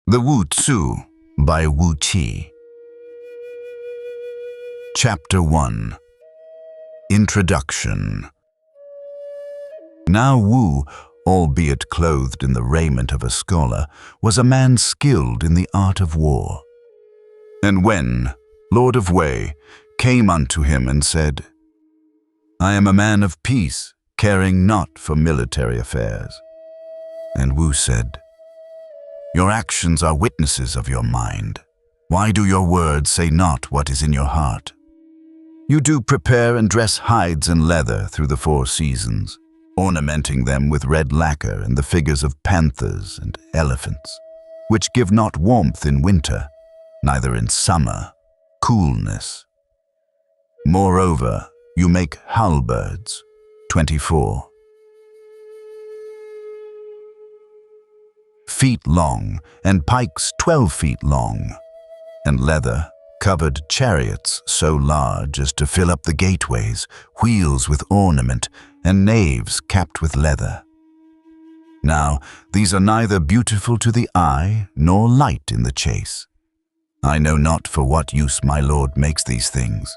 The Wuzi by Wuzi. Chapter 1. Introduction. Now Wu, albeit clothed in the raiment of a scholar, was a man skilled in the art of war. And when Lord of Wei came unto him and said, I am a man of peace, caring not for military affairs. And Wu said, Your actions are witnesses of your mind. Why do your words say not what is in your heart? You do prepare and dress hides and leather through the 4 seasons, ornamenting them with red lacquer and the figures of panthers and elephants, which give not warmth in winter, neither in summer coolness. Moreover, you make halberds, 24 feet long, and pikes 12 feet long, and leather-covered chariots so large as to fill up the gateways, wheels with ornament, and naves capped with leather. Now, these are neither beautiful to the eye, nor light in the chase. I know not for what use my lord makes these things.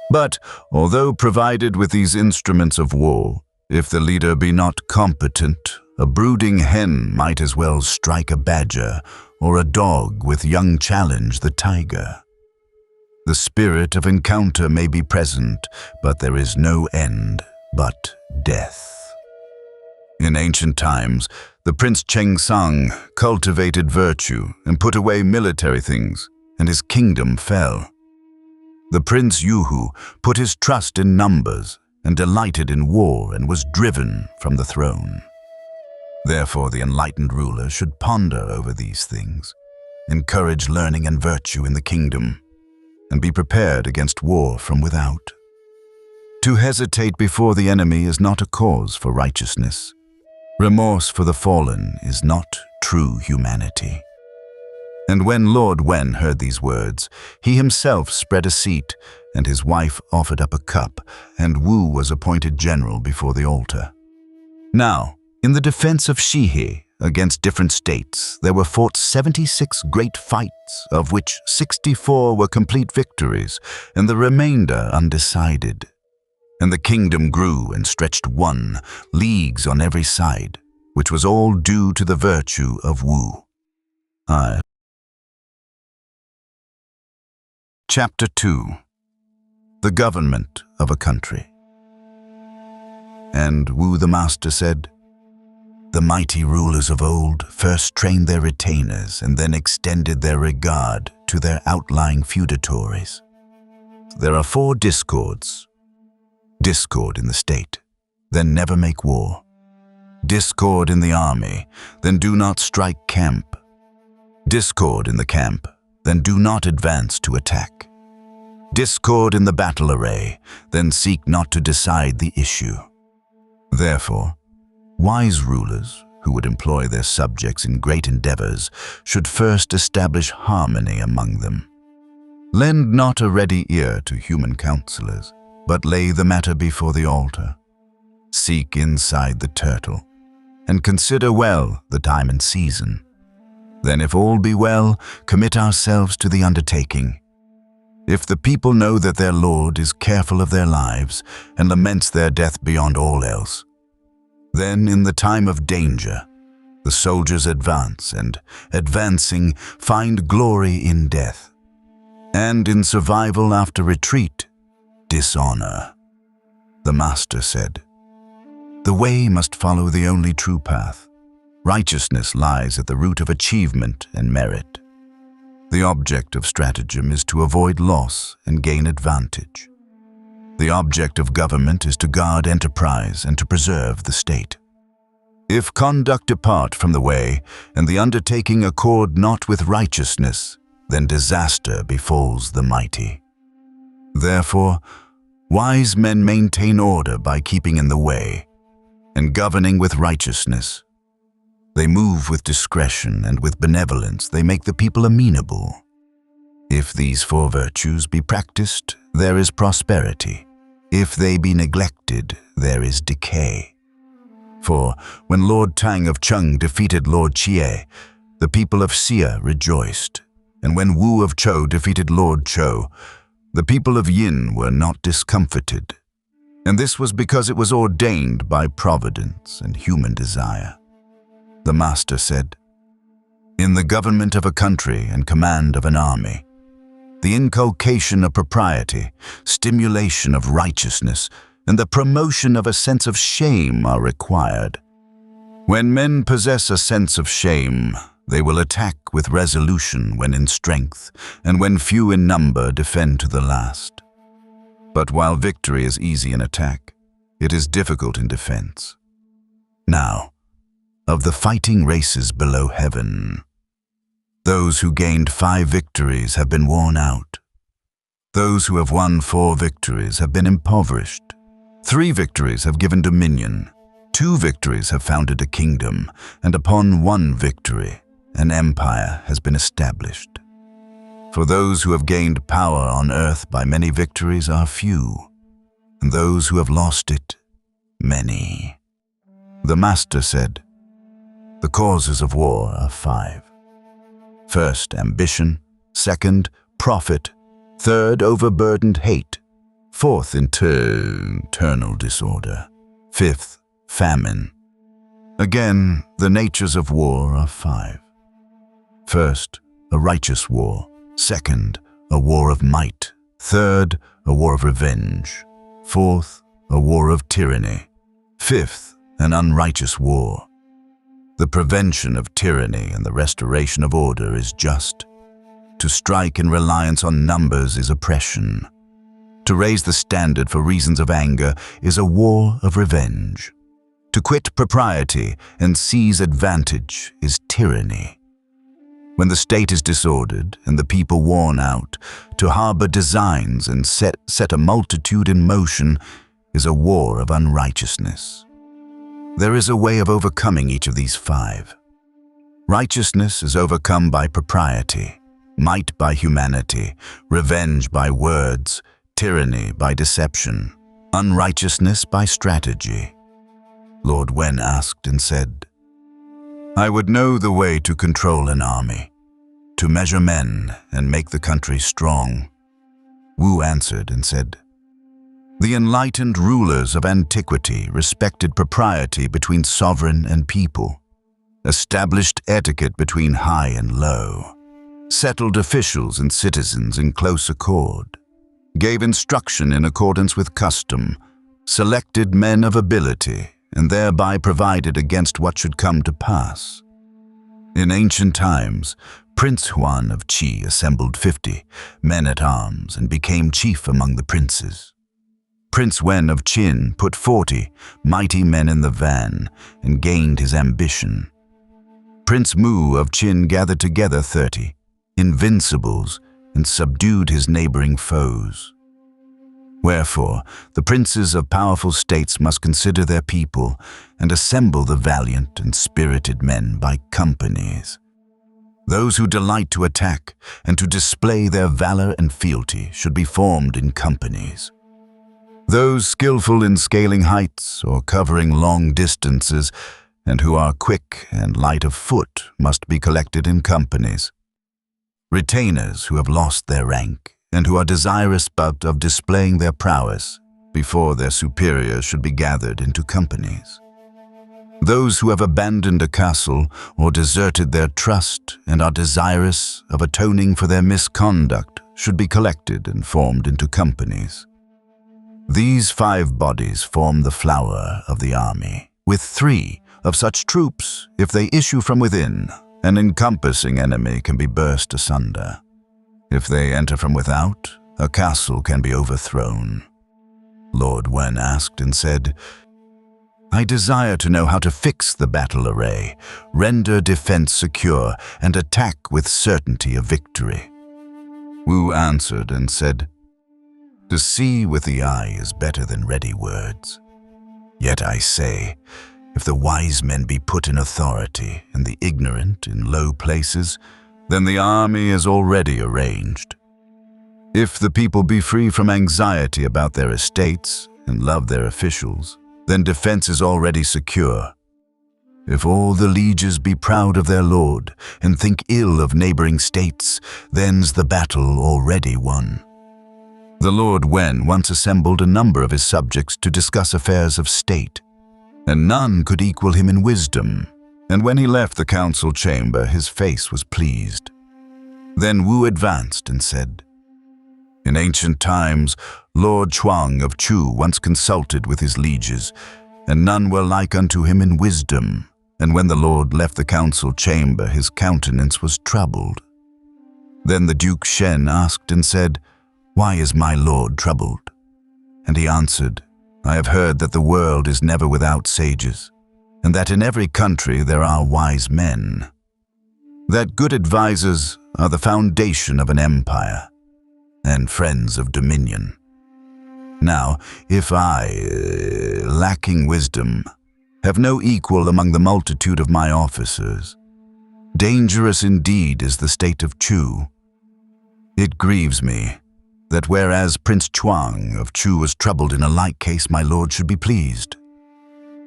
But, although provided with these instruments of war, if the leader be not competent, a brooding hen might as well strike a badger, or a dog with young challenge the tiger. The spirit of encounter may be present, but there is no end but death. In ancient times, the Prince Chengsang cultivated virtue and put away military things, and his kingdom fell. The Prince Yuhu put his trust in numbers and delighted in war and was driven from the throne. Therefore, the enlightened ruler should ponder over these things, encourage learning and virtue in the kingdom, and be prepared against war from without. To hesitate before the enemy is not a cause for righteousness. Remorse for the fallen is not true humanity. And when Lord Wen heard these words, he himself spread a seat, and his wife offered up a cup, and Wu was appointed general before the altar. Now, in the defense of Shihe against different states, there were fought 76 great fights, of which 64 were complete victories, and the remainder undecided. And the kingdom grew and stretched 1 leagues on every side, which was all due to the virtue of Wu. Chapter 2. The government of a country. And Wu the master said, The mighty rulers of old first trained their retainers and then extended their regard to their outlying feudatories. There are 4 discords. Discord in the state, then never make war. Discord in the army, then do not strike camp. Discord in the camp, then do not advance to attack. Discord in the battle array, then seek not to decide the issue. Therefore, wise rulers, who would employ their subjects in great endeavors, should first establish harmony among them. Lend not a ready ear to human counselors, but lay the matter before the altar. Seek inside the turtle, and consider well the time and season. Then, if all be well, commit ourselves to the undertaking. If the people know that their Lord is careful of their lives and laments their death beyond all else, then in the time of danger, the soldiers advance and, advancing, find glory in death, and in survival after retreat, dishonor. The master said, The way must follow the only true path. Righteousness lies at the root of achievement and merit. The object of stratagem is to avoid loss and gain advantage. The object of government is to guard enterprise and to preserve the state. If conduct depart from the way, and the undertaking accord not with righteousness, then disaster befalls the mighty. Therefore, wise men maintain order by keeping in the way, and governing with righteousness. They move with discretion, and with benevolence they make the people amenable. If these 4 virtues be practiced, there is prosperity. If they be neglected, there is decay. For when Lord Tang of Cheng defeated Lord Chie, the people of Xia rejoiced, and when Wu of Chou defeated Lord Chou, the people of Yin were not discomfited, and this was because it was ordained by providence and human desire. The master said, "In the government of a country and command of an army, the inculcation of propriety, stimulation of righteousness, and the promotion of a sense of shame are required. When men possess a sense of shame, they will attack with resolution when in strength, and when few in number defend to the last. But while victory is easy in attack, it is difficult in defense. Now, of the fighting races below heaven, those who gained 5 victories have been worn out. Those who have won 4 victories have been impoverished. 3 victories have given dominion. 2 victories have founded a kingdom, and upon 1 victory, an empire has been established. For those who have gained power on earth by many victories are few, and those who have lost it, many." The master said, "The causes of war are 5. First, ambition. Second, profit. Third, overburdened hate. Fourth, internal disorder. Fifth, famine. Again, the natures of war are 5. First, a righteous war. Second, a war of might. Third, a war of revenge. Fourth, a war of tyranny. Fifth, an unrighteous war. The prevention of tyranny and the restoration of order is just. To strike in reliance on numbers is oppression. To raise the standard for reasons of anger is a war of revenge. To quit propriety and seize advantage is tyranny. When the state is disordered and the people worn out, to harbor designs and set a multitude in motion is a war of unrighteousness. There is a way of overcoming each of these 5. Righteousness is overcome by propriety, might by humanity, revenge by words, tyranny by deception, unrighteousness by strategy." Lord Wen asked and said, "I would know the way to control an army, to measure men and make the country strong." Wu answered and said, "The enlightened rulers of antiquity respected propriety between sovereign and people, established etiquette between high and low, settled officials and citizens in close accord, gave instruction in accordance with custom, selected men of ability, and thereby provided against what should come to pass. In ancient times, Prince Huan of Qi assembled 50 men-at-arms and became chief among the princes. Prince Wen of Qin put 40 mighty men in the van and gained his ambition. Prince Mu of Qin gathered together 30 invincibles and subdued his neighboring foes. Wherefore, the princes of powerful states must consider their people and assemble the valiant and spirited men by companies. Those who delight to attack and to display their valor and fealty should be formed in companies. Those skillful in scaling heights or covering long distances and who are quick and light of foot must be collected in companies. Retainers who have lost their rank and who are desirous but of displaying their prowess before their superiors should be gathered into companies. Those who have abandoned a castle or deserted their trust and are desirous of atoning for their misconduct should be collected and formed into companies. These 5 bodies form the flower of the army, with 3 of such troops, if they issue from within, an encompassing enemy can be burst asunder. If they enter from without, a castle can be overthrown." Lord Wen asked and said, "I desire to know how to fix the battle array, render defense secure, and attack with certainty of victory." Wu answered and said, "To see with the eye is better than ready words. Yet I say, if the wise men be put in authority and the ignorant in low places, then the army is already arranged. If the people be free from anxiety about their estates and love their officials, then defense is already secure. If all the lieges be proud of their lord, and think ill of neighboring states, then's the battle already won. The Lord Wen once assembled a number of his subjects to discuss affairs of state, and none could equal him in wisdom, and when he left the council chamber, his face was pleased. Then Wu advanced and said, "In ancient times, Lord Chuang of Chu once consulted with his lieges, and none were like unto him in wisdom. And when the Lord left the council chamber, his countenance was troubled. Then the Duke Shen asked and said, 'Why is my lord troubled?' And he answered, 'I have heard that the world is never without sages, and that in every country there are wise men. That good advisers are the foundation of an empire, and friends of dominion. Now, if I, lacking wisdom, have no equal among the multitude of my officers, dangerous indeed is the state of Chu. It grieves me that whereas Prince Chuang of Chu was troubled in a like case, my lord should be pleased."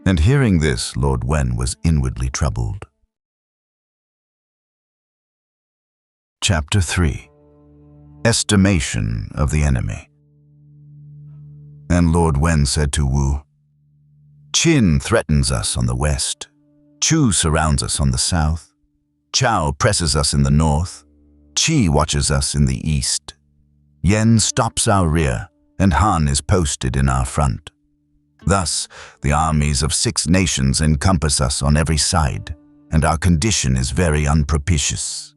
And hearing this, Lord Wen was inwardly troubled. Chapter 3. Estimation of the Enemy. And Lord Wen said to Wu, "Qin threatens us on the west, Chu surrounds us on the south, Chao presses us in the north, Qi watches us in the east, Yen stops our rear, and Han is posted in our front. Thus, the armies of 6 nations encompass us on every side, and our condition is very unpropitious.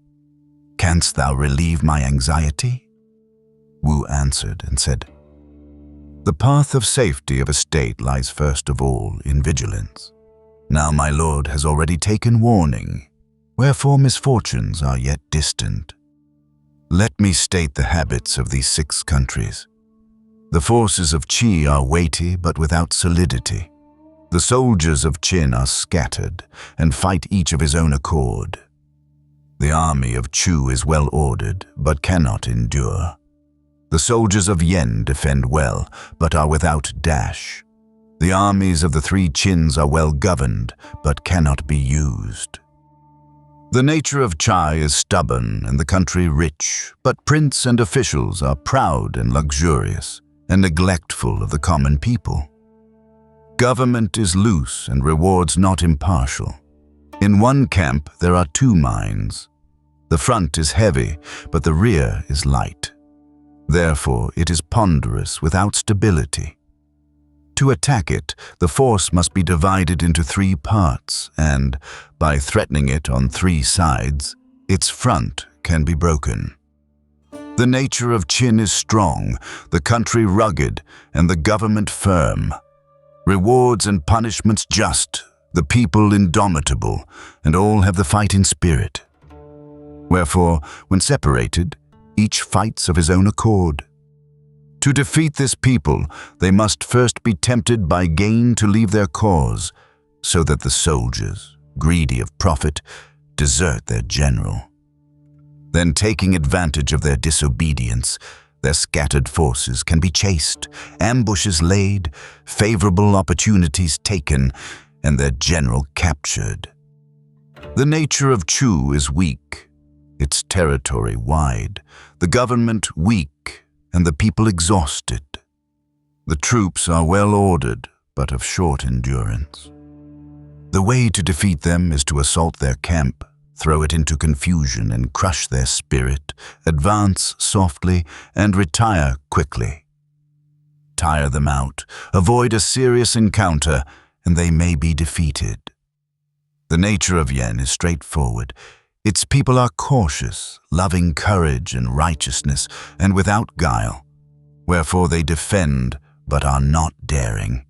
Canst thou relieve my anxiety?" Wu answered and said, "The path of safety of a state lies first of all in vigilance. Now my lord has already taken warning, wherefore misfortunes are yet distant. Let me state the habits of these 6 countries. The forces of Qi are weighty but without solidity. The soldiers of Qin are scattered and fight each of his own accord. The army of Chu is well ordered but cannot endure. The soldiers of Yen defend well but are without dash. The armies of the 3 Qins are well governed but cannot be used. The nature of Chai is stubborn and the country rich, but prince and officials are proud and luxurious and neglectful of the common people. Government is loose and rewards not impartial. In one camp there are 2 minds. The front is heavy, but the rear is light. Therefore it is ponderous without stability. To attack it, the force must be divided into 3 parts, and, by threatening it on 3 sides, its front can be broken. The nature of Qin is strong, the country rugged, and the government firm. Rewards and punishments just, the people indomitable, and all have the fighting spirit. Wherefore, when separated, each fights of his own accord. To defeat this people, they must first be tempted by gain to leave their cause, so that the soldiers, greedy of profit, desert their general. Then, taking advantage of their disobedience, their scattered forces can be chased, ambushes laid, favorable opportunities taken, and their general captured. The nature of Chu is weak, its territory wide, the government weak, and the people exhausted. The troops are well ordered, but of short endurance. The way to defeat them is to assault their camp, throw it into confusion and crush their spirit, advance softly and retire quickly. Tire them out, avoid a serious encounter, and they may be defeated. The nature of Yen is straightforward. Its people are cautious, loving courage and righteousness, and without guile, wherefore they defend but are not daring.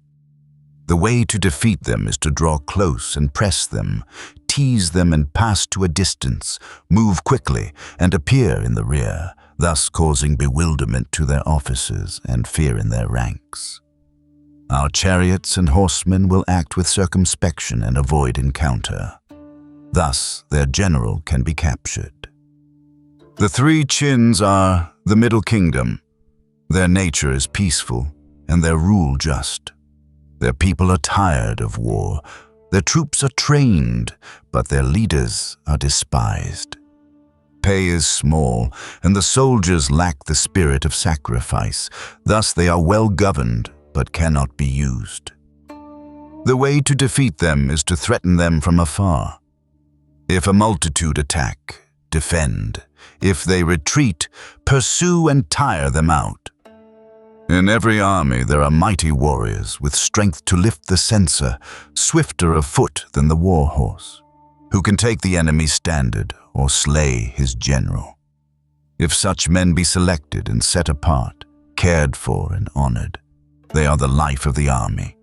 The way to defeat them is to draw close and press them, tease them and pass to a distance, move quickly and appear in the rear, thus causing bewilderment to their officers and fear in their ranks. Our chariots and horsemen will act with circumspection and avoid encounter. Thus, their general can be captured. The 3 Qins are the Middle Kingdom. Their nature is peaceful, and their rule just. Their people are tired of war, Their troops are trained, but their leaders are despised. Pay is small, and the soldiers lack the spirit of sacrifice. Thus they are well governed, but cannot be used. The way to defeat them is to threaten them from afar. If a multitude attack, defend. If they retreat, pursue and tire them out. In every army there are mighty warriors with strength to lift the censer, swifter of foot than the war horse, who can take the enemy's standard or slay his general. If such men be selected and set apart, cared for and honored, they are the life of the army.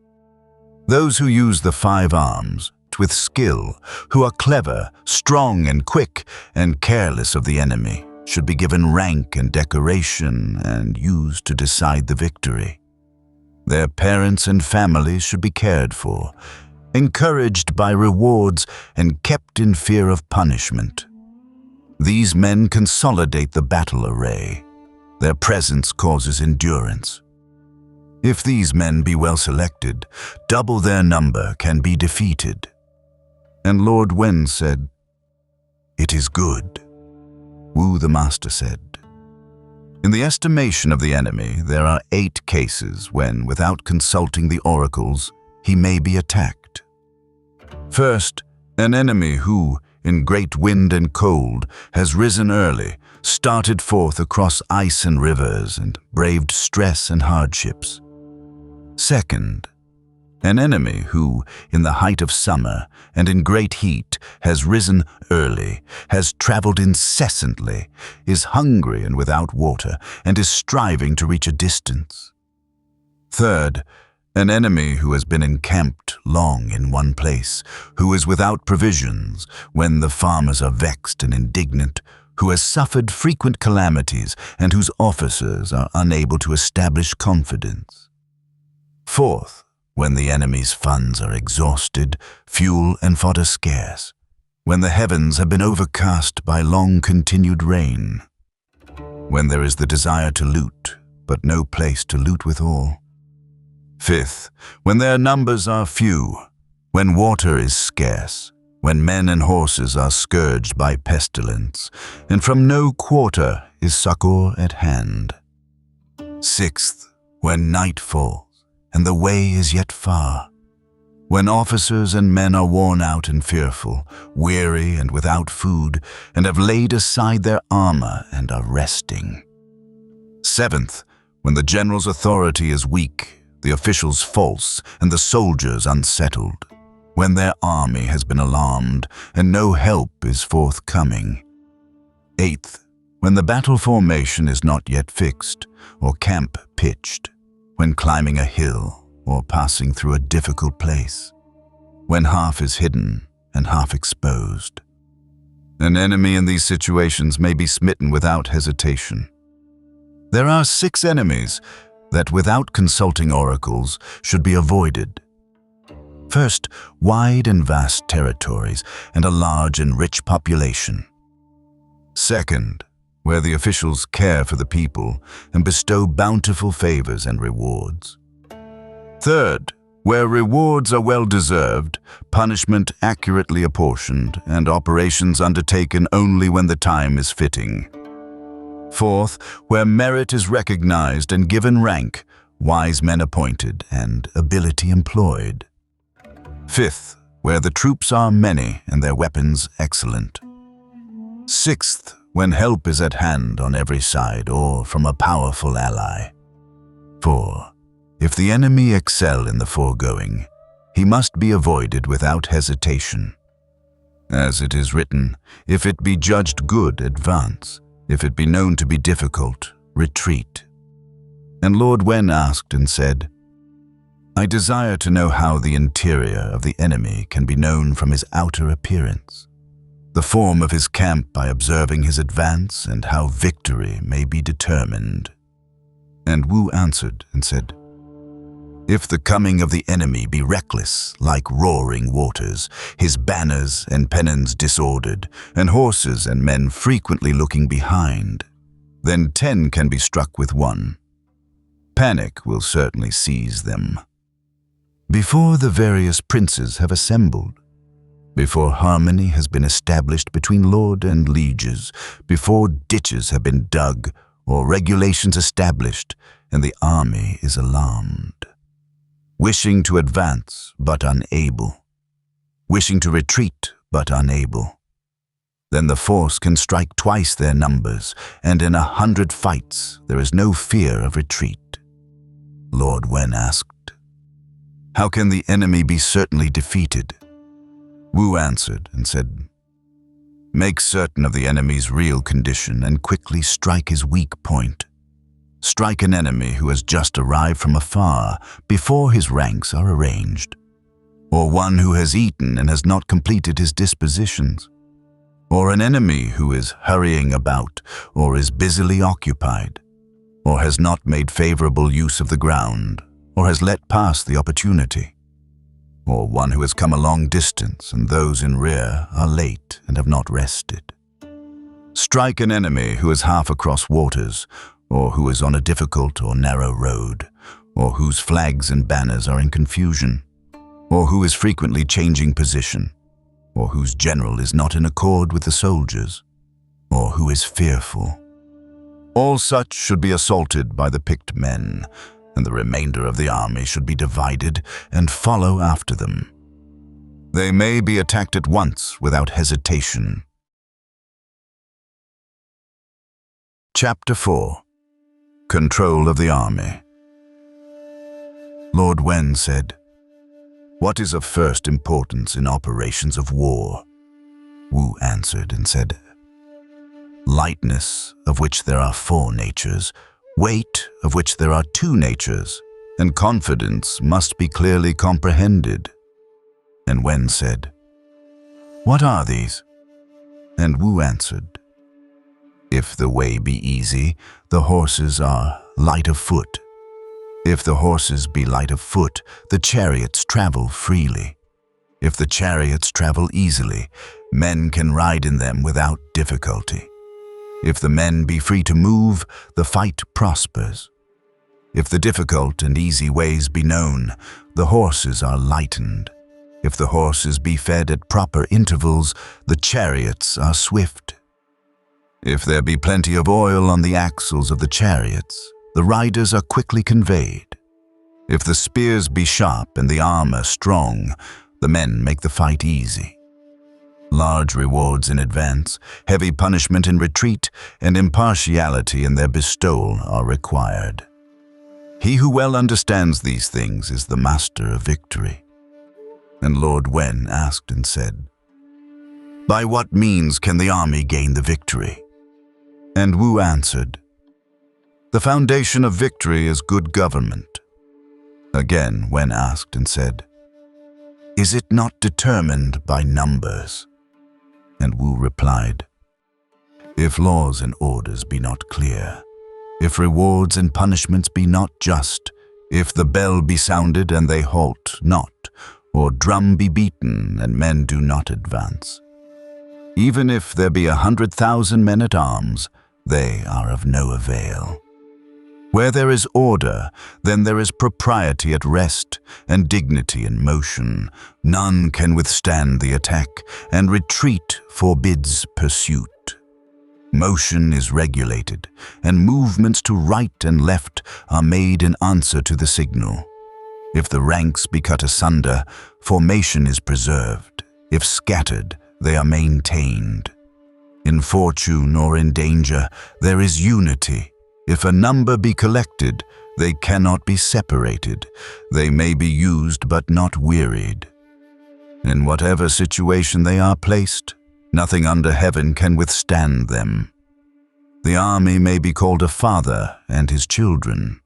Those who use the 5 arms with skill, who are clever, strong and quick, and careless of the enemy, should be given rank and decoration and used to decide the victory. Their parents and families should be cared for, encouraged by rewards and kept in fear of punishment. These men consolidate the battle array. Their presence causes endurance. If these men be well selected, double their number can be defeated. And Lord Wen said, "It is good." Wu the master said, "In the estimation of the enemy, there are 8 cases when, without consulting the oracles, he may be attacked. First, an enemy who, in great wind and cold, has risen early, started forth across ice and rivers, and braved stress and hardships. Second, an enemy who, in the height of summer and in great heat, has risen early, has traveled incessantly, is hungry and without water, and is striving to reach a distance. Third, an enemy who has been encamped long in one place, who is without provisions when the farmers are vexed and indignant, who has suffered frequent calamities and whose officers are unable to establish confidence. Fourth, when the enemy's funds are exhausted, fuel and fodder scarce, when the heavens have been overcast by long-continued rain, when there is the desire to loot, but no place to loot withal. Fifth, when their numbers are few, when water is scarce, when men and horses are scourged by pestilence, and from no quarter is succor at hand. Sixth, when night falls, and the way is yet far, when officers and men are worn out and fearful, weary and without food, and have laid aside their armor and are resting. Seventh, when the general's authority is weak, the officials false, and the soldiers unsettled, when their army has been alarmed, and no help is forthcoming. Eighth, when the battle formation is not yet fixed, or camp pitched, when climbing a hill or passing through a difficult place, when half is hidden and half exposed. An enemy in these situations may be smitten without hesitation. There are 6 enemies that, without consulting oracles, should be avoided. First, wide and vast territories and a large and rich population. Second, where the officials care for the people and bestow bountiful favors and rewards. Third, where rewards are well deserved, punishment accurately apportioned, and operations undertaken only when the time is fitting. Fourth, where merit is recognized and given rank, wise men appointed, and ability employed. Fifth, where the troops are many and their weapons excellent. Sixth, when help is at hand on every side or from a powerful ally. For, if the enemy excel in the foregoing, he must be avoided without hesitation. As it is written, if it be judged good, advance. If it be known to be difficult, retreat. And Lord Wen asked and said, I desire to know how the interior of the enemy can be known from his outer appearance, the form of his camp by observing his advance, and how victory may be determined. And Wu answered and said, If the coming of the enemy be reckless, like roaring waters, his banners and pennons disordered, and horses and men frequently looking behind, then 10 can be struck with 1. Panic will certainly seize them. Before the various princes have assembled, before harmony has been established between lord and lieges, before ditches have been dug or regulations established, and the army is alarmed, wishing to advance but unable, wishing to retreat but unable. Then the force can strike twice their numbers, and in 100 fights there is no fear of retreat. Lord Wen asked, "How can the enemy be certainly defeated?" Wu answered and said, "Make certain of the enemy's real condition and quickly strike his weak point. Strike an enemy who has just arrived from afar before his ranks are arranged, or one who has eaten and has not completed his dispositions, or an enemy who is hurrying about or is busily occupied, or has not made favorable use of the ground, or has let pass the opportunity, or one who has come a long distance and those in rear are late and have not rested. Strike an enemy who is half across waters, or who is on a difficult or narrow road, or whose flags and banners are in confusion, or who is frequently changing position, or whose general is not in accord with the soldiers, or who is fearful. All such should be assaulted by the picked men, and the remainder of the army should be divided and follow after them. They may be attacked at once without hesitation." Chapter 4. Control of the Army. Lord Wen said, "What is of first importance in operations of war?" Wu answered and said, "Lightness, of which there are 4 natures, weight, of which there are 2 natures, and confidence must be clearly comprehended." And Wen said, "What are these?" And Wu answered, "If the way be easy, the horses are light of foot. If the horses be light of foot, the chariots travel freely. If the chariots travel easily, men can ride in them without difficulty. If the men be free to move, the fight prospers. If the difficult and easy ways be known, the horses are lightened. If the horses be fed at proper intervals, the chariots are swift. If there be plenty of oil on the axles of the chariots, the riders are quickly conveyed. If the spears be sharp and the armor strong, the men make the fight easy. Large rewards in advance, heavy punishment in retreat, and impartiality in their bestowal are required. He who well understands these things is the master of victory." And Lord Wen asked and said, "By what means can the army gain the victory?" And Wu answered, "The foundation of victory is good government." Again Wen asked and said, "Is it not determined by numbers?" And Wu replied, "If laws and orders be not clear, if rewards and punishments be not just, if the bell be sounded and they halt not, or drum be beaten and men do not advance, even if there be 100,000 men at arms, they are of no avail. Where there is order, then there is propriety at rest and dignity in motion. None can withstand the attack, and retreat forbids pursuit. Motion is regulated, and movements to right and left are made in answer to the signal. If the ranks be cut asunder, formation is preserved. If scattered, they are maintained. In fortune or in danger, there is unity. If a number be collected, they cannot be separated. They may be used but not wearied. In whatever situation they are placed, nothing under heaven can withstand them. The army may be called a father and his children."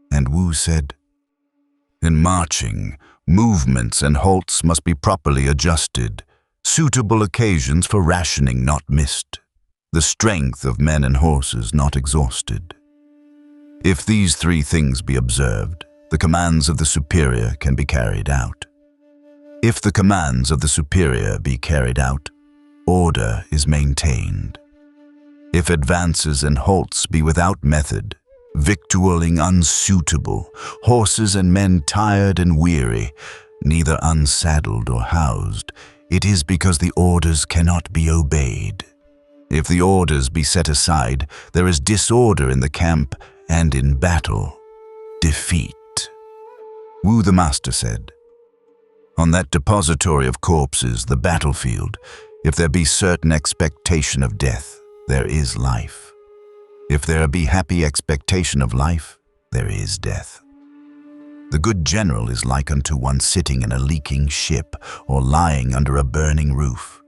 And Wu said, "In marching, movements and halts must be properly adjusted, suitable occasions for rationing not missed, the strength of men and horses not exhausted. If these 3 things be observed, the commands of the superior can be carried out. If the commands of the superior be carried out, order is maintained. If advances and halts be without method, victualling unsuitable, horses and men tired and weary, neither unsaddled or housed, it is because the orders cannot be obeyed. If the orders be set aside, there is disorder in the camp, and in battle, defeat. Wu the Master said, "On that depository of corpses, the battlefield, if there be certain expectation of death, there is life. If there be happy expectation of life, there is death. The good general is like unto one sitting in a leaking ship or lying under a burning roof.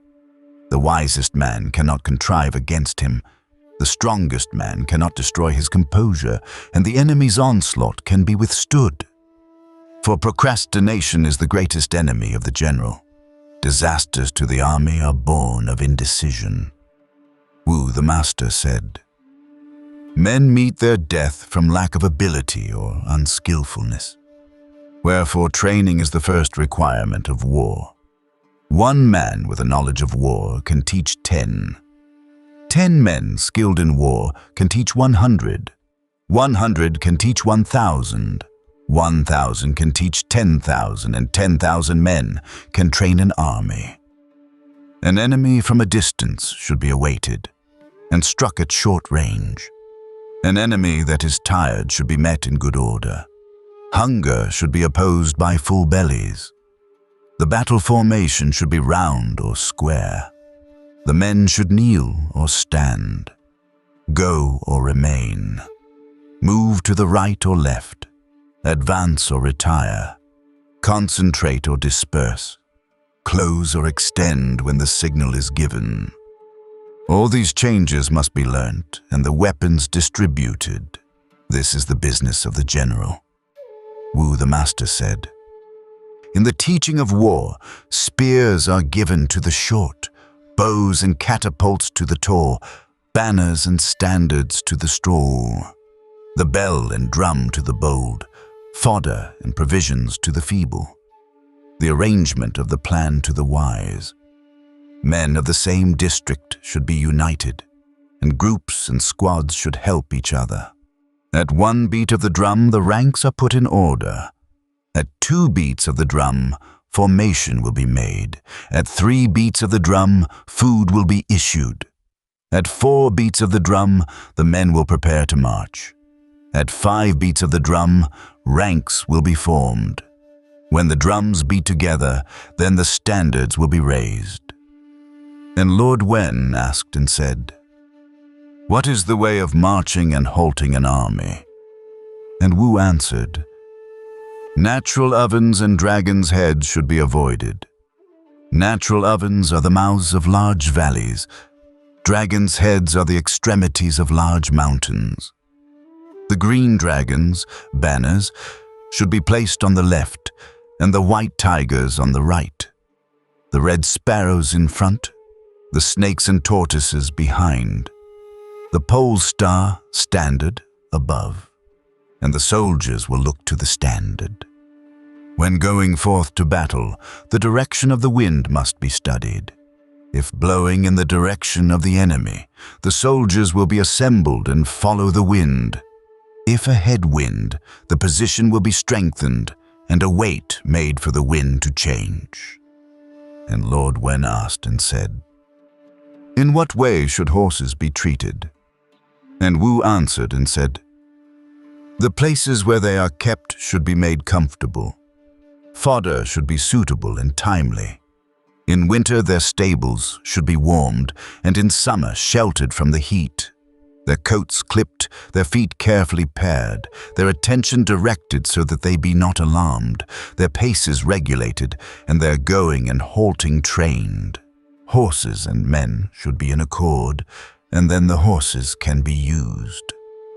The wisest man cannot contrive against him, the strongest man cannot destroy his composure, and the enemy's onslaught can be withstood. For procrastination is the greatest enemy of the general. Disasters to the army are born of indecision." Wu the Master said, "Men meet their death from lack of ability or unskillfulness. Wherefore training is the first requirement of war. One man with a knowledge of war can teach 10. 10 men skilled in war can teach 100. 100 can teach 1,000. 1,000 can teach 10,000, and 10,000 men can train an army. An enemy from a distance should be awaited and struck at short range. An enemy that is tired should be met in good order. Hunger should be opposed by full bellies. The battle formation should be round or square. The men should kneel or stand, go or remain, move to the right or left, advance or retire, concentrate or disperse, close or extend when the signal is given. All these changes must be learnt and the weapons distributed. This is the business of the general." Wu the Master said, "In the teaching of war, spears are given to the short, bows and catapults to the tall, banners and standards to the strong, the bell and drum to the bold, fodder and provisions to the feeble, the arrangement of the plan to the wise. Men of the same district should be united, and groups and squads should help each other. At 1 beat of the drum, the ranks are put in order. At 2 beats of the drum, formation will be made. At 3 beats of the drum, food will be issued. At 4 beats of the drum, the men will prepare to march. At 5 beats of the drum, ranks will be formed. When the drums beat together, then the standards will be raised." And Lord Wen asked and said, "What is the way of marching and halting an army?" And Wu answered, "Natural ovens and dragons' heads should be avoided. Natural ovens are the mouths of large valleys. Dragons' heads are the extremities of large mountains. The green dragons, banners, should be placed on the left, and the white tigers on the right. The red sparrows in front, the snakes and tortoises behind. The pole star, standard, above, and the soldiers will look to the standard. When going forth to battle, the direction of the wind must be studied. If blowing in the direction of the enemy, the soldiers will be assembled and follow the wind. If a headwind, the position will be strengthened and a weight made for the wind to change." And Lord Wen asked and said, "In what way should horses be treated?" And Wu answered and said, "The places where they are kept should be made comfortable. Fodder should be suitable and timely. In winter their stables should be warmed, and in summer sheltered from the heat. Their coats clipped, their feet carefully pared, their attention directed so that they be not alarmed, their paces regulated, and their going and halting trained. Horses and men should be in accord, and then the horses can be used.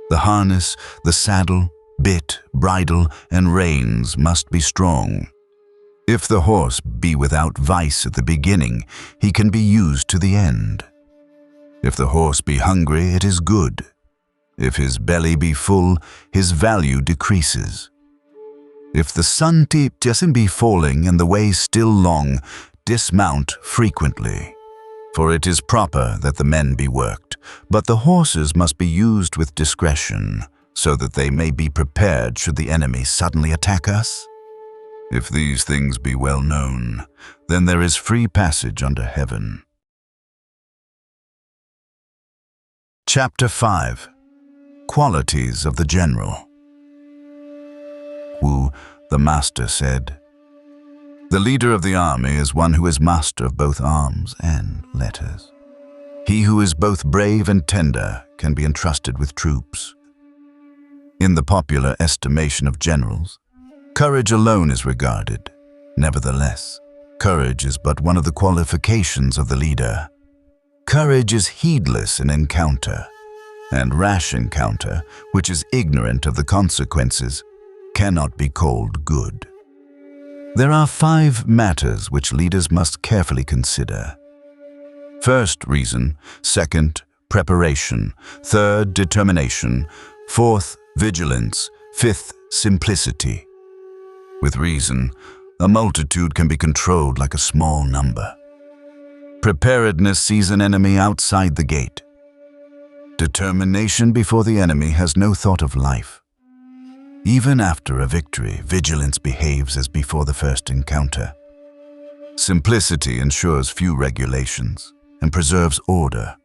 The harness, the saddle, bit, bridle, and reins must be strong. If the horse be without vice at the beginning, he can be used to the end. If the horse be hungry, it is good. If his belly be full, his value decreases. If the sun doesn't be falling and the way still long, dismount frequently. For it is proper that the men be worked, but the horses must be used with discretion, so that they may be prepared should the enemy suddenly attack us? If these things be well known, then there is free passage under heaven. Chapter 5. Qualities of the General. Wu, the master, said, "The leader of the army is one who is master of both arms and letters. He who is both brave and tender can be entrusted with troops. In the popular estimation of generals, courage alone is regarded. Nevertheless, courage is but one of the qualifications of the leader. Courage is heedless in encounter, and rash encounter, which is ignorant of the consequences, cannot be called good. There are 5 matters which leaders must carefully consider. First, reason. Second, preparation. Third, determination. Fourth, vigilance. Fifth, simplicity. With reason, a multitude can be controlled like a small number. Preparedness sees an enemy outside the gate. Determination before the enemy has no thought of life. Even after a victory, vigilance behaves as before the first encounter. Simplicity ensures few regulations and preserves order.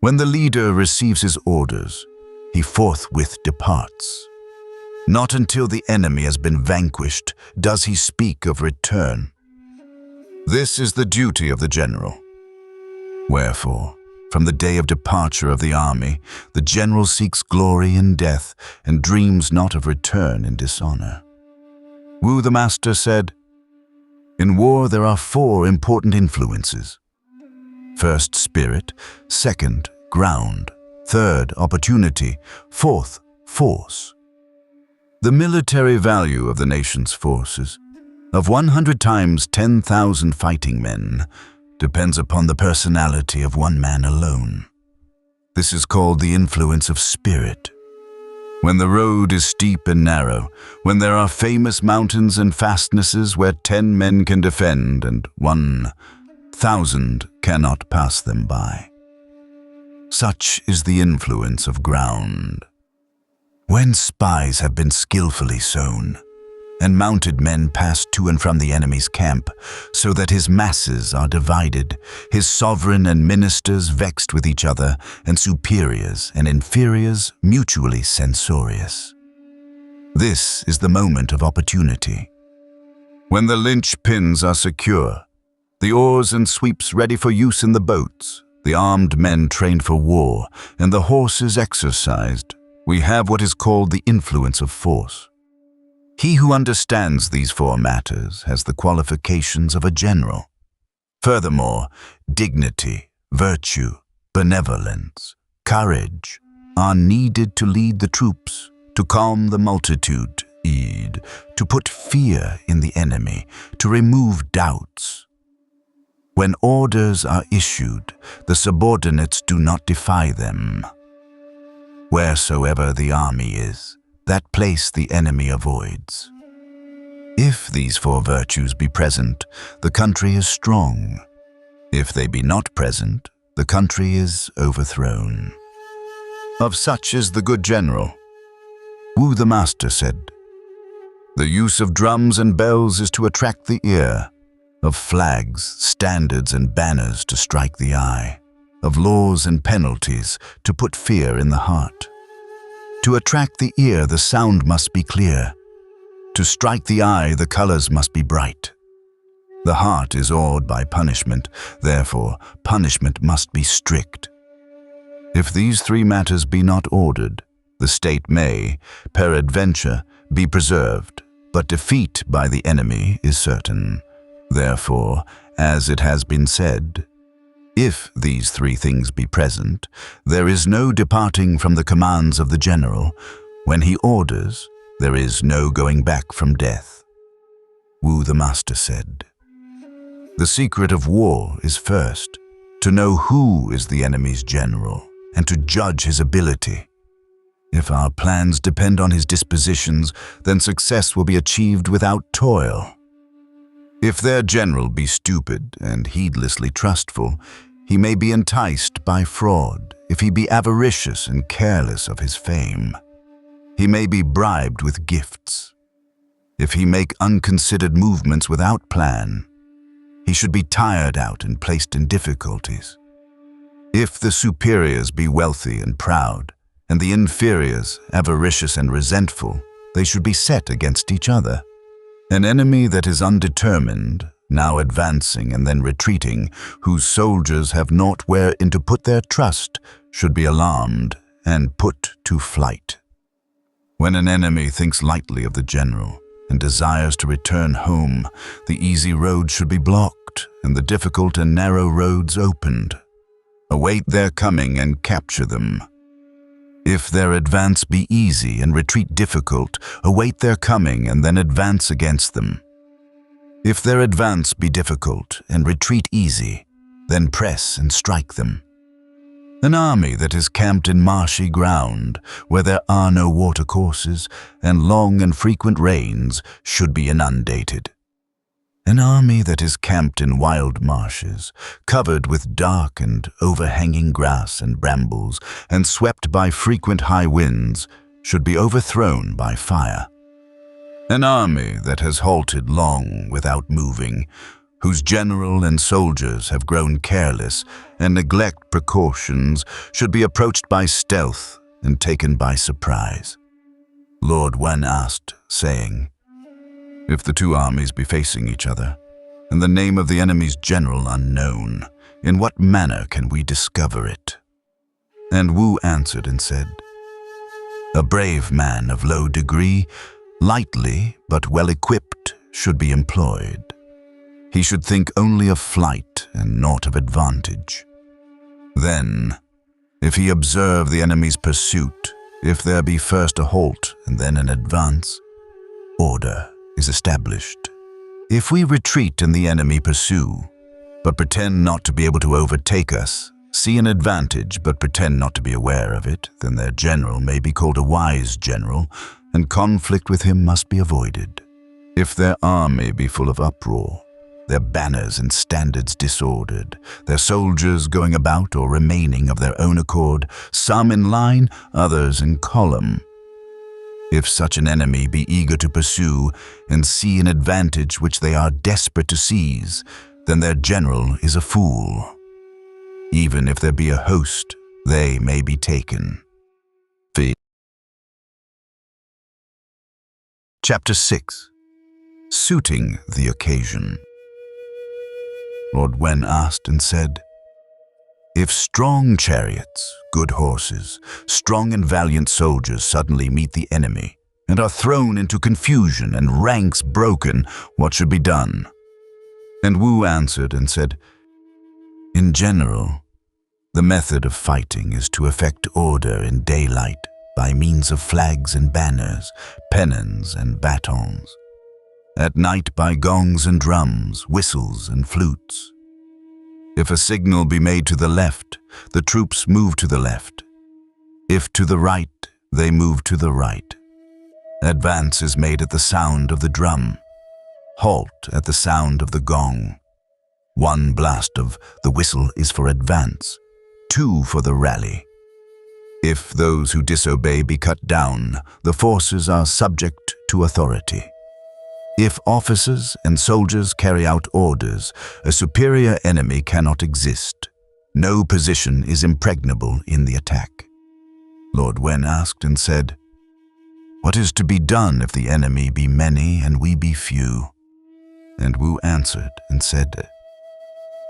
When the leader receives his orders, he forthwith departs. Not until the enemy has been vanquished does he speak of return. This is the duty of the general. Wherefore, from the day of departure of the army, the general seeks glory in death and dreams not of return in dishonor. Wu the master said, "In war there are 4 important influences. First, spirit. Second, ground. Third, opportunity. Fourth, force. The military value of the nation's forces, of 100 times 10,000 fighting men, depends upon the personality of one man alone. This is called the influence of spirit. When the road is steep and narrow, when there are famous mountains and fastnesses where 10 men can defend and 1,000 cannot pass them by. Such is the influence of ground. When spies have been skillfully sown, and mounted men pass to and from the enemy's camp, so that his masses are divided, his sovereign and ministers vexed with each other, and superiors and inferiors mutually censorious. This is the moment of opportunity. When the linchpins are secure, the oars and sweeps ready for use in the boats, the armed men trained for war, and the horses exercised, we have what is called the influence of force. He who understands these 4 matters has the qualifications of a general. Furthermore, dignity, virtue, benevolence, courage are needed to lead the troops, to calm the multitude, to put fear in the enemy, to remove doubts. When orders are issued, the subordinates do not defy them. Wheresoever the army is, that place the enemy avoids. If these 4 virtues be present, the country is strong. If they be not present, the country is overthrown. Of such is the good general. Wu the master said, "The use of drums and bells is to attract the ear, of flags, standards, and banners to strike the eye, of laws and penalties to put fear in the heart. To attract the ear, the sound must be clear. To strike the eye, the colors must be bright. The heart is awed by punishment, therefore punishment must be strict. If these 3 matters be not ordered, the state may, peradventure, be preserved, but defeat by the enemy is certain. Therefore, as it has been said, if these 3 things be present, there is no departing from the commands of the general. When he orders, there is no going back from death." Wu the master said, "The secret of war is first, to know who is the enemy's general, and to judge his ability. If our plans depend on his dispositions, then success will be achieved without toil. If their general be stupid and heedlessly trustful, he may be enticed by fraud if he be avaricious and careless of his fame. He may be bribed with gifts. If he make unconsidered movements without plan, he should be tired out and placed in difficulties. If the superiors be wealthy and proud, and the inferiors avaricious and resentful, they should be set against each other. An enemy that is undetermined, now advancing and then retreating, whose soldiers have naught wherein to put their trust, should be alarmed and put to flight. When an enemy thinks lightly of the general and desires to return home, the easy road should be blocked and the difficult and narrow roads opened. Await their coming and capture them. If their advance be easy and retreat difficult, await their coming and then advance against them. If their advance be difficult and retreat easy, then press and strike them. An army that is camped in marshy ground, where there are no watercourses and long and frequent rains, should be inundated. An army that is camped in wild marshes, covered with dark and overhanging grass and brambles, and swept by frequent high winds, should be overthrown by fire. An army that has halted long without moving, whose general and soldiers have grown careless and neglect precautions, should be approached by stealth and taken by surprise. Lord Wen asked, saying, "If the two armies be facing each other, and the name of the enemy's general unknown, in what manner can we discover it?" And Wu answered and said, "A brave man of low degree, lightly but well equipped, should be employed. He should think only of flight and naught of advantage. Then, if he observe the enemy's pursuit, if there be first a halt and then an advance, order is established. If we retreat and the enemy pursue, but pretend not to be able to overtake us, see an advantage but pretend not to be aware of it, then their general may be called a wise general, and conflict with him must be avoided. If their army be full of uproar, their banners and standards disordered, their soldiers going about or remaining of their own accord, some in line, others in column. If such an enemy be eager to pursue and see an advantage which they are desperate to seize, then their general is a fool. Even if there be a host, they may be taken." Chapter 6. Suiting the Occasion. Lord Wen asked and said, "If strong chariots, good horses, strong and valiant soldiers suddenly meet the enemy and are thrown into confusion and ranks broken, what should be done?" And Wu answered and said, "In general, the method of fighting is to effect order in daylight by means of flags and banners, pennons and batons. At night by gongs and drums, whistles and flutes. If a signal be made to the left, the troops move to the left. If to the right, they move to the right. Advance is made at the sound of the drum. Halt at the sound of the gong. One blast of the whistle is for advance, 2 for the rally. If those who disobey be cut down, the forces are subject to authority. If officers and soldiers carry out orders, a superior enemy cannot exist. No position is impregnable in the attack." Lord Wen asked and said, "What is to be done if the enemy be many and we be few?" And Wu answered and said,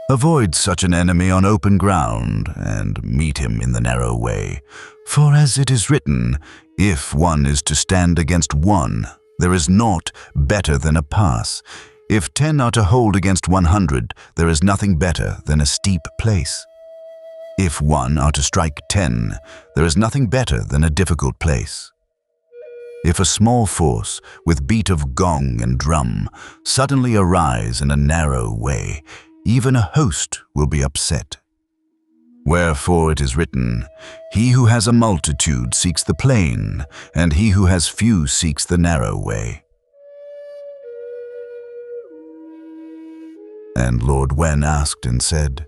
"Avoid such an enemy on open ground and meet him in the narrow way. For as it is written, if one is to stand against one, there is naught better than a pass. If 10 are to hold against 100, there is nothing better than a steep place. If 1 are to strike 10, there is nothing better than a difficult place. If a small force, with beat of gong and drum, suddenly arise in a narrow way, even a host will be upset. Wherefore it is written, he who has a multitude seeks the plain, and he who has few seeks the narrow way." And Lord Wen asked and said,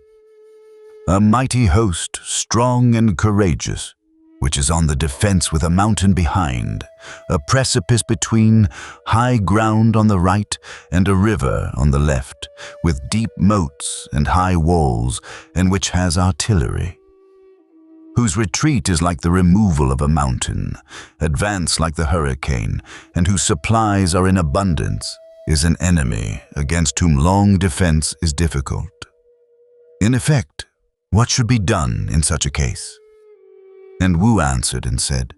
"A mighty host, strong and courageous, which is on the defense with a mountain behind, a precipice between, high ground on the right, and a river on the left, with deep moats and high walls, and which has artillery, whose retreat is like the removal of a mountain, advance like the hurricane, and whose supplies are in abundance, is an enemy against whom long defense is difficult. In effect, what should be done in such a case? And Wu answered and said,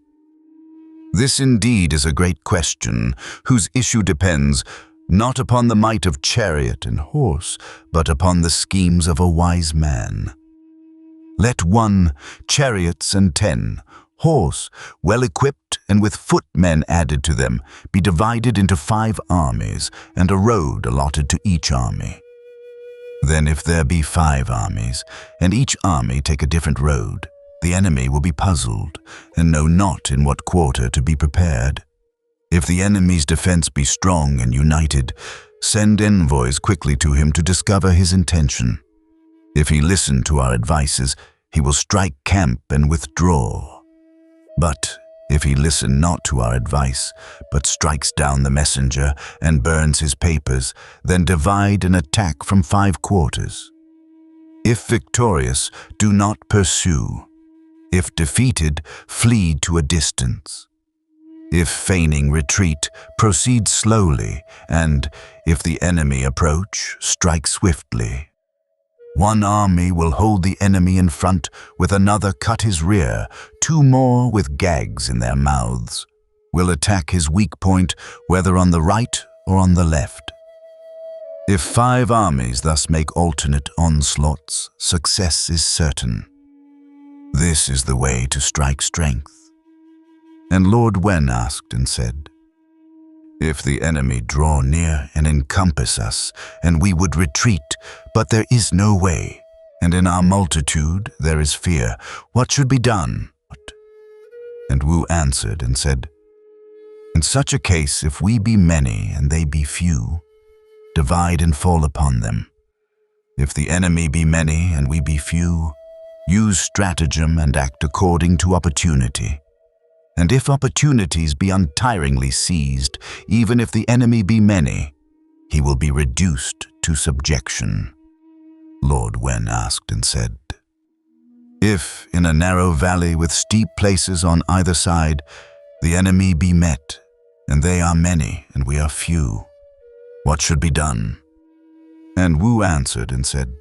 "This indeed is a great question, whose issue depends not upon the might of chariot and horse, but upon the schemes of a wise man. Let 1 chariots and 10 horse, well equipped and with footmen added to them, be divided into 5 armies, and a road allotted to each army. Then if there be 5 armies, and each army take a different road, the enemy will be puzzled, and know not in what quarter to be prepared. If the enemy's defense be strong and united, send envoys quickly to him to discover his intention. If he listen to our advices, he will strike camp and withdraw. But if he listen not to our advice, but strikes down the messenger and burns his papers, then divide and attack from 5 quarters. If victorious, do not pursue. If defeated, flee to a distance. If feigning retreat, proceed slowly, and, if the enemy approach, strike swiftly. 1 army will hold the enemy in front, with another cut his rear, 2 more with gags in their mouths, will attack his weak point, whether on the right or on the left. If 5 armies thus make alternate onslaughts, success is certain. This is the way to strike strength." And Lord Wen asked and said, "If the enemy draw near and encompass us, and we would retreat, but there is no way, and in our multitude there is fear, what should be done?" And Wu answered and said, "In such a case, if we be many and they be few, divide and fall upon them. If the enemy be many and we be few, use stratagem and act according to opportunity. And if opportunities be untiringly seized, even if the enemy be many, he will be reduced to subjection." Lord Wen asked and said, "If, in a narrow valley with steep places on either side, the enemy be met, and they are many and we are few, what should be done?" And Wu answered and said,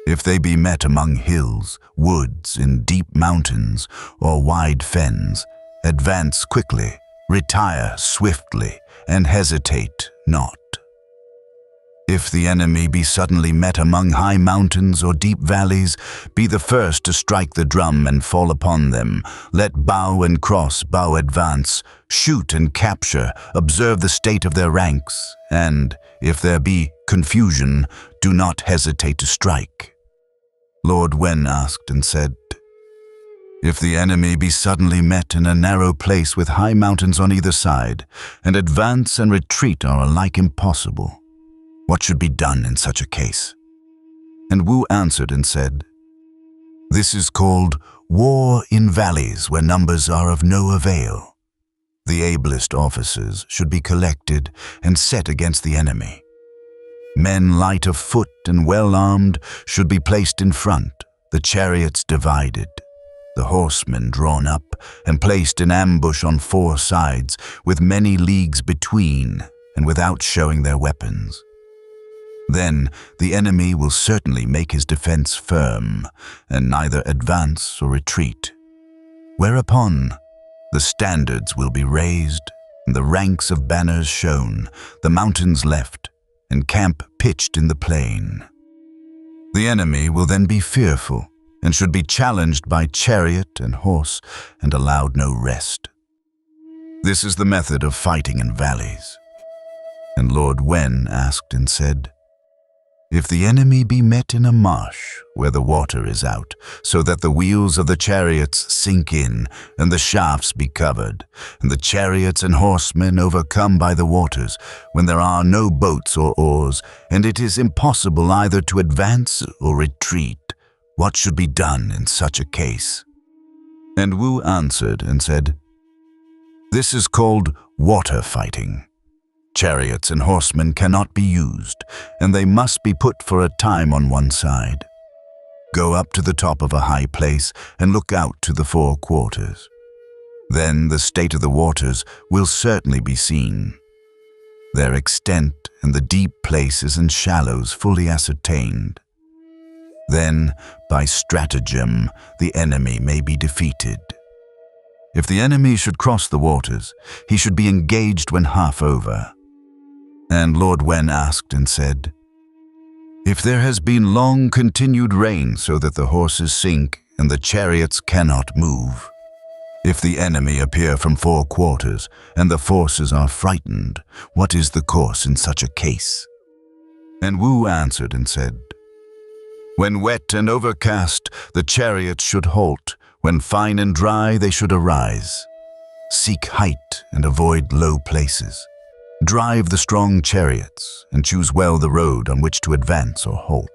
"If they be met among hills, woods, in deep mountains, or wide fens, advance quickly, retire swiftly, and hesitate not. If the enemy be suddenly met among high mountains or deep valleys, be the first to strike the drum and fall upon them. Let bow and cross bow advance, shoot and capture, observe the state of their ranks, and, if there be confusion, do not hesitate to strike." Lord Wen asked and said, "If the enemy be suddenly met in a narrow place with high mountains on either side, and advance and retreat are alike impossible, what should be done in such a case?" And Wu answered and said, "This is called war in valleys where numbers are of no avail. The ablest officers should be collected and set against the enemy. Men light of foot and well-armed should be placed in front, the chariots divided, the horsemen drawn up and placed in ambush on 4 sides, with many leagues between and without showing their weapons. Then the enemy will certainly make his defense firm, and neither advance or retreat. Whereupon the standards will be raised, and the ranks of banners shown, the mountains left, and camp pitched in the plain. The enemy will then be fearful, and should be challenged by chariot and horse, and allowed no rest. This is the method of fighting in valleys." And Lord Wen asked and said, "If the enemy be met in a marsh where the water is out, so that the wheels of the chariots sink in, and the shafts be covered, and the chariots and horsemen overcome by the waters, when there are no boats or oars, and it is impossible either to advance or retreat, what should be done in such a case?" And Wu answered and said, "This is called water fighting. Chariots and horsemen cannot be used, and they must be put for a time on one side. Go up to the top of a high place and look out to the four quarters. Then the state of the waters will certainly be seen, their extent and the deep places and shallows fully ascertained. Then, by stratagem, the enemy may be defeated. If the enemy should cross the waters, he should be engaged when half over." And Lord Wen asked and said, "If there has been long continued rain so that the horses sink and the chariots cannot move, if the enemy appear from four quarters and the forces are frightened, what is the course in such a case?" And Wu answered and said, "When wet and overcast, the chariots should halt. When fine and dry, they should arise. Seek height and avoid low places. Drive the strong chariots and choose well the road on which to advance or halt.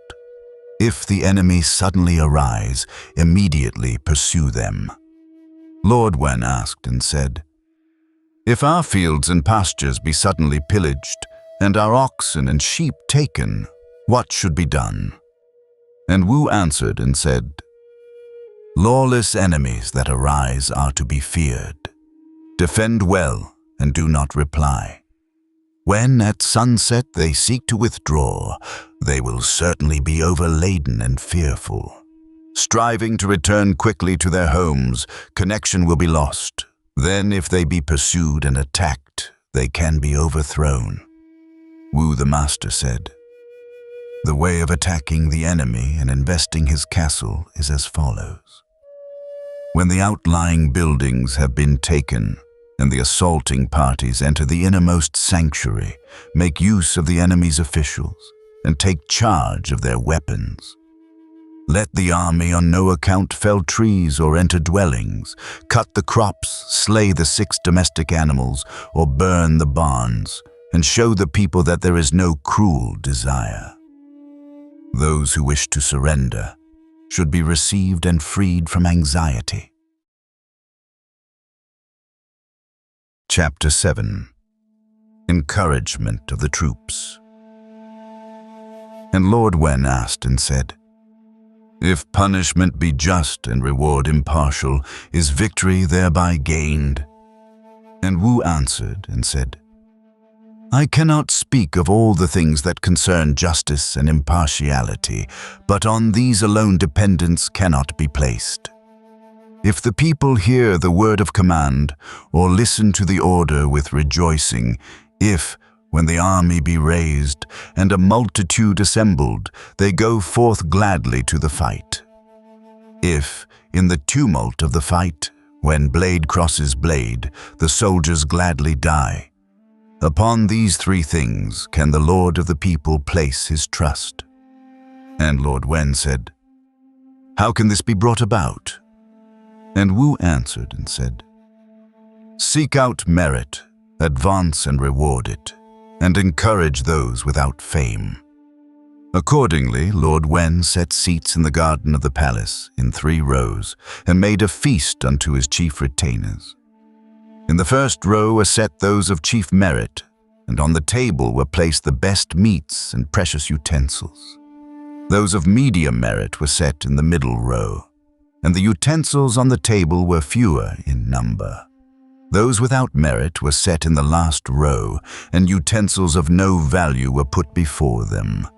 If the enemy suddenly arise, immediately pursue them." Lord Wen asked and said, "If our fields and pastures be suddenly pillaged, and our oxen and sheep taken, what should be done?" And Wu answered and said, "Lawless enemies that arise are to be feared. Defend well and do not reply. When at sunset they seek to withdraw, they will certainly be overladen and fearful. Striving to return quickly to their homes, connection will be lost. Then if they be pursued and attacked, they can be overthrown." Wu the master said, "The way of attacking the enemy and investing his castle is as follows. When the outlying buildings have been taken and the assaulting parties enter the innermost sanctuary, make use of the enemy's officials and take charge of their weapons. Let the army on no account fell trees or enter dwellings, cut the crops, slay the 6 domestic animals, or burn the barns, and show the people that there is no cruel desire. Those who wish to surrender should be received and freed from anxiety." Chapter 7. Encouragement of the Troops. And Lord Wen asked and said, "If punishment be just and reward impartial, is victory thereby gained?" And Wu answered and said, "I cannot speak of all the things that concern justice and impartiality, but on these alone dependence cannot be placed. If the people hear the word of command, or listen to the order with rejoicing, if, when the army be raised, and a multitude assembled, they go forth gladly to the fight. If, in the tumult of the fight, when blade crosses blade, the soldiers gladly die, upon these 3 things can the Lord of the people place his trust." And Lord Wen said, "How can this be brought about?" And Wu answered and said, "Seek out merit, advance and reward it, and encourage those without fame." Accordingly, Lord Wen set seats in the garden of the palace in 3 rows, and made a feast unto his chief retainers. In the first row were set those of chief merit, and on the table were placed the best meats and precious utensils. Those of medium merit were set in the middle row, and the utensils on the table were fewer in number. Those without merit were set in the last row, and utensils of no value were put before them.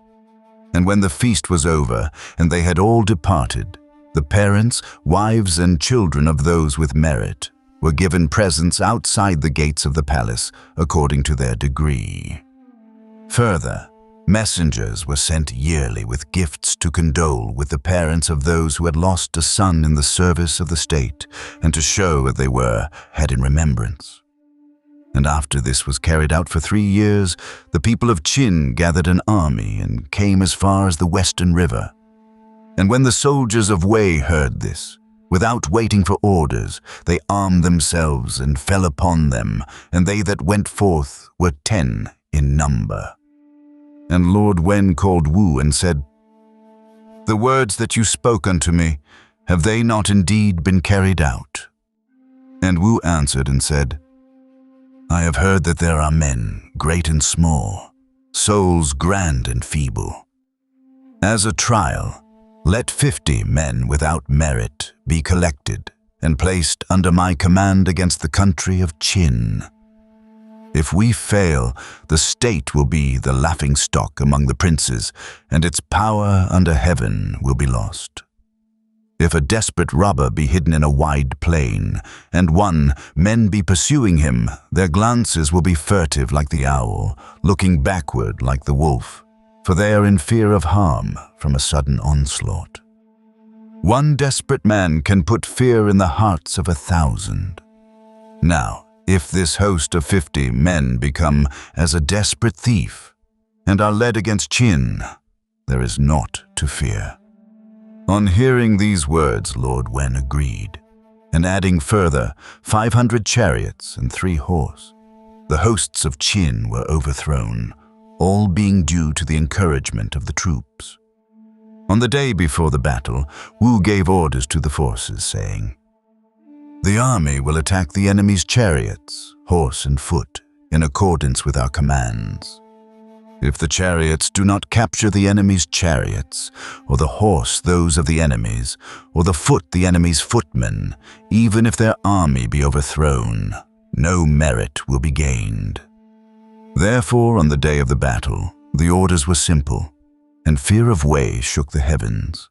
And when the feast was over, and they had all departed, the parents, wives, and children of those with merit were given presents outside the gates of the palace according to their degree. Further, messengers were sent yearly with gifts to condole with the parents of those who had lost a son in the service of the state, and to show that they had in remembrance. And after this was carried out for 3 years, the people of Qin gathered an army and came as far as the western river. And when the soldiers of Wei heard this, without waiting for orders, they armed themselves and fell upon them, and they that went forth were 10 in number. And Lord Wen called Wu and said, "The words that you spoke unto me Have they not indeed been carried out?" And Wu answered and said, "I have heard that there are men, great and small, souls grand and feeble. As a trial, let 50 men without merit be collected and placed under my command against the country of Qin. If we fail, the state will be the laughingstock among the princes, and its power under heaven will be lost. If a desperate robber be hidden in a wide plain, and men be pursuing him, their glances will be furtive like the owl, looking backward like the wolf, for they are in fear of harm from a sudden onslaught. One desperate man can put fear in the hearts of 1,000. Now, if this host of 50 men become as a desperate thief, and are led against Qin, there is naught to fear." On hearing these words, Lord Wen agreed, and adding further 500 chariots and 3 horse, the hosts of Qin were overthrown, all being due to the encouragement of the troops. On the day before the battle, Wu gave orders to the forces, saying, "The army will attack the enemy's chariots, horse and foot, in accordance with our commands. If the chariots do not capture the enemy's chariots, or the horse those of the enemies, or the foot the enemy's footmen, even if their army be overthrown, no merit will be gained." Therefore, on the day of the battle, the orders were simple, and fear of Wei shook the heavens.